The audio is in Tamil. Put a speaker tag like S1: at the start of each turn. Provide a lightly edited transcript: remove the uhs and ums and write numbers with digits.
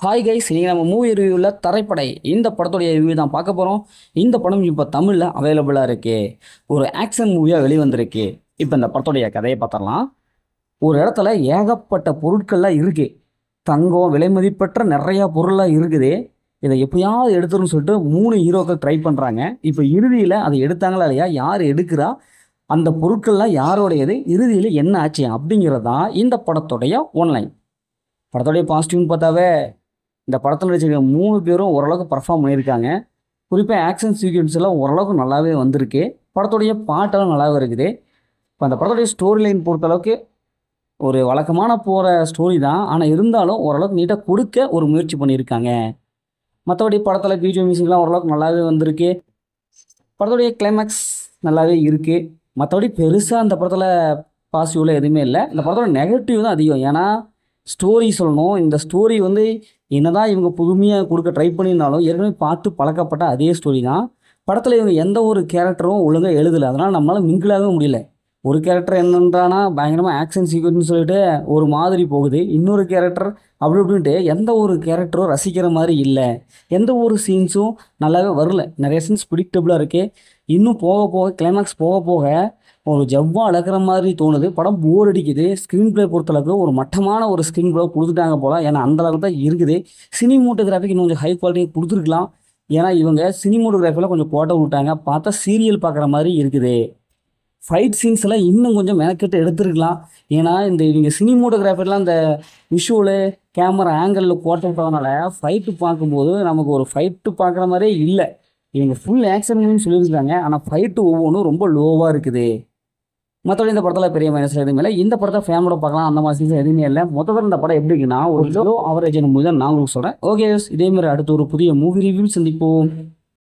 S1: ஹாய் கைஸ், நீங்கள் நம்ம மூவி ரிவ்யூவில் தரைப்படை இந்த படத்துடைய ரிவ்யூ தான் பார்க்க போகிறோம். இந்த படம் இப்போ தமிழில் அவைலபிளாக இருக்கு. ஒரு ஆக்ஷன் மூவியாக வெளிவந்திருக்கு. இப்போ இந்த படத்துடைய கதையை பார்த்துடலாம். ஒரு இடத்துல ஏகப்பட்ட பொருட்கள்லாம் இருக்குது. தங்கம், விலை மதிப்பற்ற நிறையா பொருள்லாம் இருக்குது. இதை எப்படியாவது எடுத்துருன்னு சொல்லிட்டு 3 ஹீரோக்கள் ட்ரை பண்ணுறாங்க. இப்போ இறுதியில் அதை எடுத்தாங்களா இல்லையா, யார் எடுக்கிறா, அந்த பொருட்கள்லாம் யாரோடையது, இறுதியில் என்ன ஆச்சு அப்படிங்கிறது தான் இந்த படத்துடைய ஒன்லைன். படத்துடைய பாசிட்டிவ்னு பார்த்தாவே இந்த படத்தில் நடிச்சிருக்க 3 பேரும் ஓரளவுக்கு பர்ஃபார்ம் பண்ணியிருக்காங்க. குறிப்பாக ஆக்ஷன் சீக்வன்ஸ் எல்லாம் ஓரளவுக்கு நல்லாவே வந்திருக்கு. படத்துடைய பாட்டெல்லாம் நல்லாவே இருக்குது. இப்போ அந்த படத்துடைய ஸ்டோரி லைன் பொறுத்தளவுக்கு ஒரு வழக்கமான போகிற ஸ்டோரி தான். ஆனால் இருந்தாலும் ஓரளவுக்கு நீட்டாக கொடுக்க ஒரு முயற்சி பண்ணியிருக்காங்க. மற்றபடி படத்தில் பிஜிஎம் மியூசிக்லாம் ஓரளவுக்கு நல்லாவே வந்திருக்கு. படத்துடைய கிளைமேக்ஸ் நல்லாவே இருக்குது. மற்றபடி பெருசாக அந்த படத்தில் பாசிட்டிவ்ல எதுவுமே இல்லை. இந்த படத்தோட நெகட்டிவ் தான் அதிகம். ஏன்னா ஸ்டோரி சொல்லணும். இந்த ஸ்டோரி என்னதான் இவங்க புதுமையாக கொடுக்க ட்ரை பண்ணியிருந்தாலும் ஏற்கனவே பார்த்து பழக்கப்பட்ட அதே ஸ்டோரி தான். படத்தில் இவங்க எந்த ஒரு கேரக்டரும் ஒழுங்காக எழுதலை. அதனால் நம்மளால் மிங்கிளாகவே முடியல. ஒரு கேரக்டர் என்னன்றானா பயங்கரமாக ஆக்ஷன் சீக்வன்ஸ்னு சொல்லிட்டு ஒரு மாதிரி போகுது. இன்னொரு கேரக்டர் அப்படி இப்படின்ட்டு எந்த ஒரு கேரக்டரும் ரசிக்கிற மாதிரி இல்லை. எந்த ஒரு சீன்ஸும் நல்லாவே வரல. நிறைய சீன்ஸ் ப்ரிடிக்டபுளாக இருக்குது. இன்னும் போக போக கிளைமேக்ஸ் போக போக ஒரு ஜவ்வா அளக்கிற மாதிரி தோணுது. படம் போர் அடிக்குது. ஸ்க்ரீன் ப்ளே பொறுத்தளவுக்கு ஒரு மட்டமான ஒரு ஸ்க்ரீன் ப்ளே கொடுத்துட்டாங்க போல். ஏன்னா அந்தளவுக்கு தான் இருக்குது. சினிமோட்டோகிராஃபிக்கு இன்னும் கொஞ்சம் ஹை குவாலிட்டி கொடுத்துருக்கலாம். ஏன்னா இவங்க சினிமோட்டோகிராஃபியில் கொஞ்சம் கோட்டை விட்டாங்க. பார்த்தா சீரியல் பார்க்குற மாதிரி இருக்குது. ஃபைட் சீன்ஸ் எல்லாம் இன்னும் கொஞ்சம் மெனக்கெட்டு எடுத்துருக்கலாம். ஏன்னா இவங்க சினிமோட்டோகிராஃபிலாம் இந்த விஷுவலு கேமரா ஆங்கிளில் கோட்டை விட்டதுனால ஃபைட்டு பார்க்கும்போது நமக்கு ஒரு ஃபைட்டு பார்க்குற மாதிரியே இல்லை. இவங்க ஃபுல் ஆக்ஷன் சொல்லியிருக்காங்க. ஆனால் ஃபைட்டு ஒவ்வொன்றும் ரொம்ப லோவாக இருக்குது. மற்றபடி இந்த படத்தில் பெரிய மைனஸ் எதுவுமே இல்லை. இந்த படத்தை ஃபேமிலியோட பார்க்கலாம், அந்த மாதிரி சீன்ஸ் எதுவுமே இல்லை. மொத்தத்தில் இந்த படம் எப்படி இருக்குன்னா ஒரு லோ அவரேஜ் மூவி தான் நான் உங்களுக்கு சொல்கிறேன். ஓகே, இதேமாதிரி அடுத்து ஒரு புதிய மூவி ரிவ்யூ சந்திப்போம்.